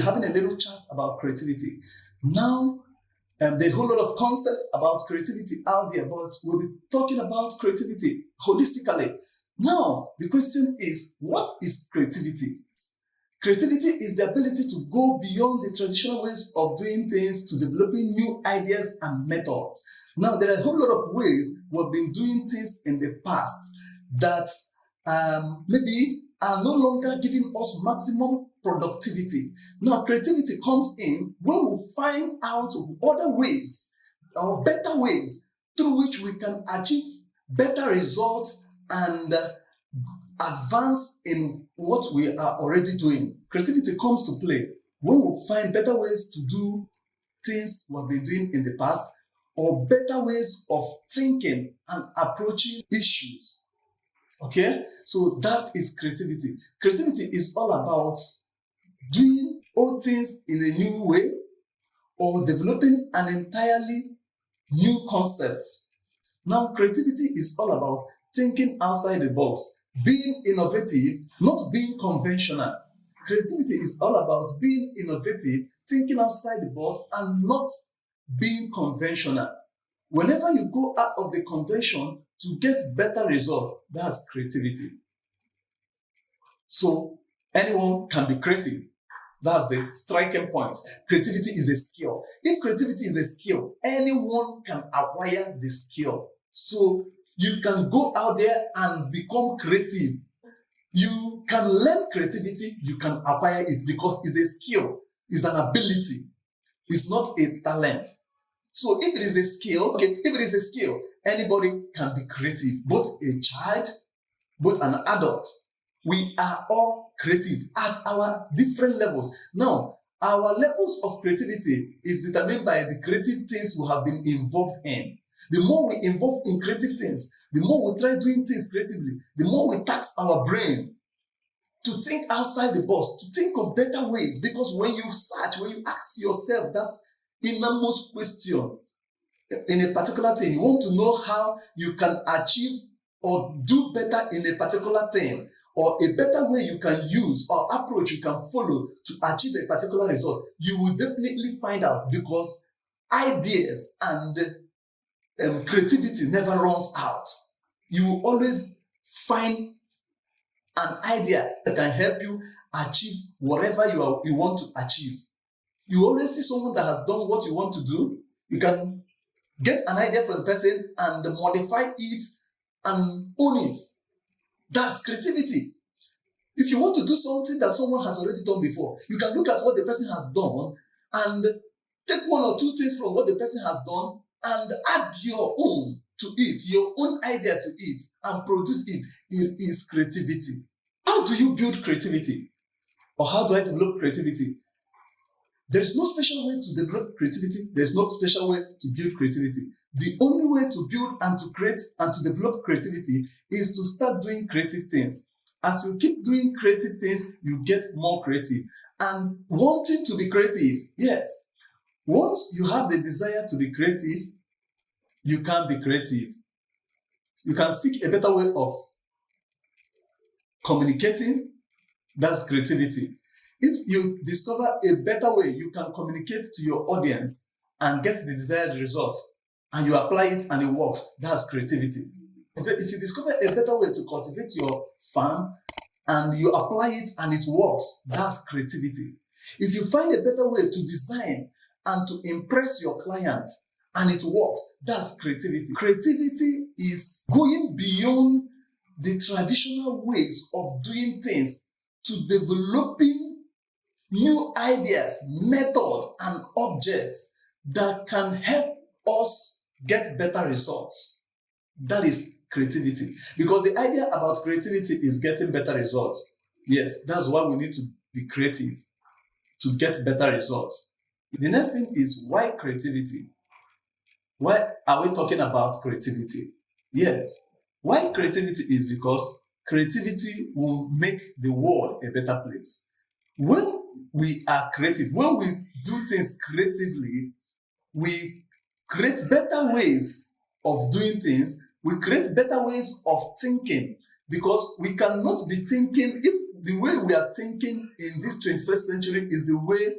having a little chat about creativity. Now, there's a whole lot of concepts about creativity out there, but we'll be talking about creativity holistically. Now, the question is, what is creativity? Creativity is the ability to go beyond the traditional ways of doing things to developing new ideas and methods. Now, there are a whole lot of ways we've been doing things in the past that maybe are no longer giving us maximum productivity. Now, creativity comes in when we find out other ways or better ways through which we can achieve better results and advance in what we are already doing. Creativity comes to play when we find better ways to do things we've been doing in the past, or better ways of thinking and approaching issues. Okay? So that is creativity. Creativity is all about doing old things in a new way or developing an entirely new concept. Now, creativity is all about thinking outside the box, being innovative, not being conventional. Creativity is all about being innovative, thinking outside the box, and not being conventional. Whenever you go out of the convention to get better results, that's creativity. So anyone can be creative. That's the striking point. Creativity is a skill. If creativity is a skill, anyone can acquire the skill. So you can go out there and become creative. You can learn creativity, you can acquire it because it's a skill, it's an ability, it's not a talent. So if it is a skill, anybody can be creative, both a child, both an adult. We are all creative at our different levels. Now, our levels of creativity is determined by the creative things we have been involved in. The more we involve in creative things, the more we try doing things creatively, the more we tax our brain to think outside the box, to think of better ways. Because when you search, when you ask yourself that innermost question in a particular thing, you want to know how you can achieve or do better in a particular thing, or a better way you can use or approach you can follow to achieve a particular result, you will definitely find out, because ideas and creativity never runs out. You will always find an idea that can help you achieve whatever you want to achieve. You always see someone that has done what you want to do. You can get an idea from the person and modify it and own it. That's creativity. If you want to do something that someone has already done before, you can look at what the person has done and take one or two things from what the person has done and add your own to it, your own idea to it, and produce it. It is creativity. How do you build creativity? Or how do I develop creativity? There is no special way to develop creativity. There's no special way to build creativity. The only way to build and to create and to develop creativity is to start doing creative things. As you keep doing creative things, you get more creative. And wanting to be creative, yes. Once you have the desire to be creative, you can be creative. You can seek a better way of communicating. That's creativity. If you discover a better way you can communicate to your audience and get the desired result, and you apply it and it works, that's creativity. If you discover a better way to cultivate your farm and you apply it and it works, that's creativity. If you find a better way to design and to impress your client and it works, that's creativity. Creativity is going beyond the traditional ways of doing things to developing new ideas, method, and objects that can help us get better results. That is creativity. Because the idea about creativity is getting better results. Yes, that's why we need to be creative to get better results. The next thing is, why creativity? Why are we talking about creativity? Yes, why creativity is because creativity will make the world a better place. When we are creative, when we do things creatively, we create better ways of doing things, we create better ways of thinking, because we cannot be thinking, if the way we are thinking in this 21st century is the way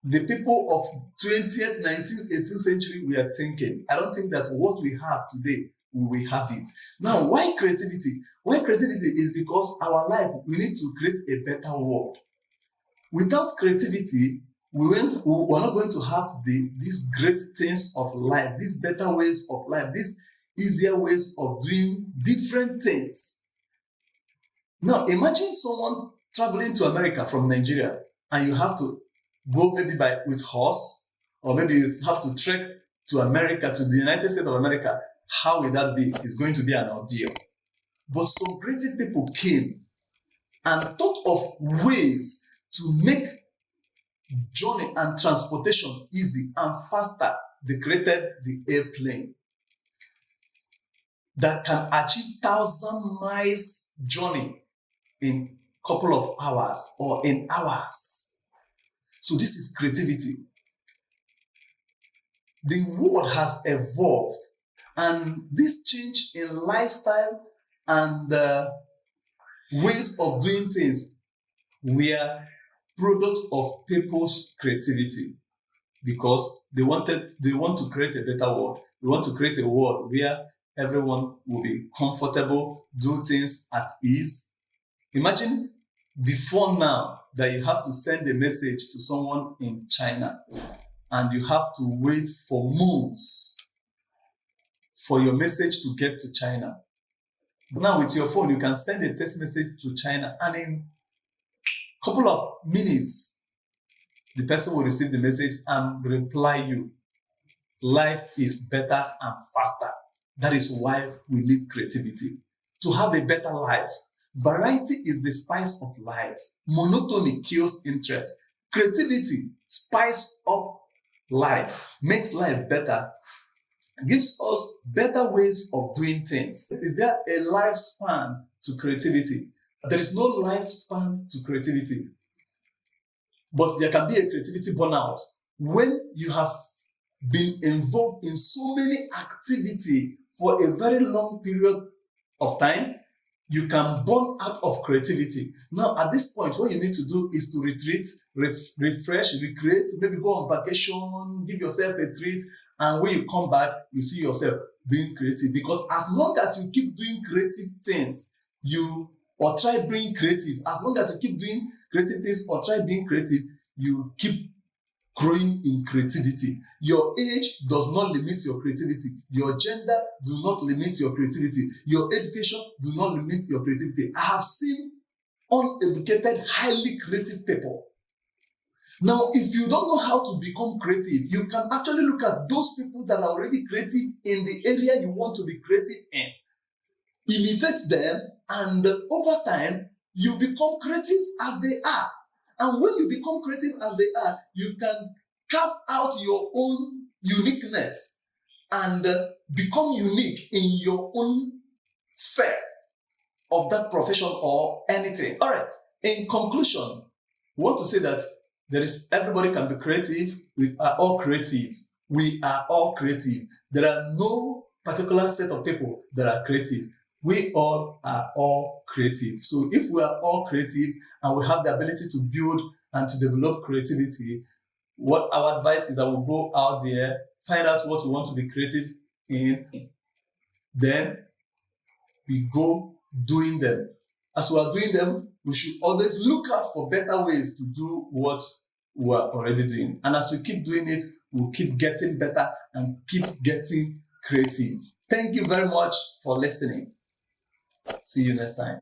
the people of 20th, 19th, 18th century we are thinking. I don't think that what we have today, we will have it. Now, why creativity? Why creativity is because our life, we need to create a better world. Without creativity, we're not going to have these great things of life, these better ways of life, these easier ways of doing different things. Now, imagine someone traveling to America from Nigeria, and you have to go maybe with horse, or maybe you have to trek to America, to the United States of America. How will that be? It's going to be an ordeal. But some creative people came and thought of ways to make journey and transportation easy and faster. They created the airplane that can achieve 1,000 miles journey in a couple of hours or in hours. So this is creativity. The world has evolved, and this change in lifestyle and ways of doing things were product of people's creativity, because they want to create a better world. They want to create a world where everyone will be comfortable, do things at ease. Imagine before now that you have to send a message to someone in China and you have to wait for months for your message to get to China. Now with your phone, you can send a text message to China, and in a couple of minutes, the person will receive the message and reply you. Life is better and faster. That is why we need creativity. To have a better life, variety is the spice of life. Monotony kills interest. Creativity spices up life, makes life better, gives us better ways of doing things. Is there a lifespan to creativity? There is no lifespan to creativity. But there can be a creativity burnout when you have been involved in so many activities for a very long period of time. You can burn out of creativity. Now, at this point, what you need to do is to retreat, refresh, recreate, maybe go on vacation, give yourself a treat, and when you come back, you see yourself being creative. Because as long as you keep doing creative things, or try being creative, as long as you keep doing creative things or try being creative, you keep growing in creativity. Your age does not limit your creativity. Your gender do not limit your creativity. Your education do not limit your creativity. I have seen uneducated, highly creative people. Now, if you don't know how to become creative, you can actually look at those people that are already creative in the area you want to be creative in. Imitate them, and over time, you become creative as they are. And when you become creative as they are, you can carve out your own uniqueness and become unique in your own sphere of that profession or anything. All right. In conclusion, we want to say that everybody can be creative. We are all creative. We are all creative. There are no particular set of people that are creative. We all are all creative. So if we are all creative and we have the ability to build and to develop creativity, what our advice is that we go out there, find out what we want to be creative in, then we go doing them. As we are doing them, we should always look out for better ways to do what we are already doing. And as we keep doing it, we'll keep getting better and keep getting creative. Thank you very much for listening. See you next time.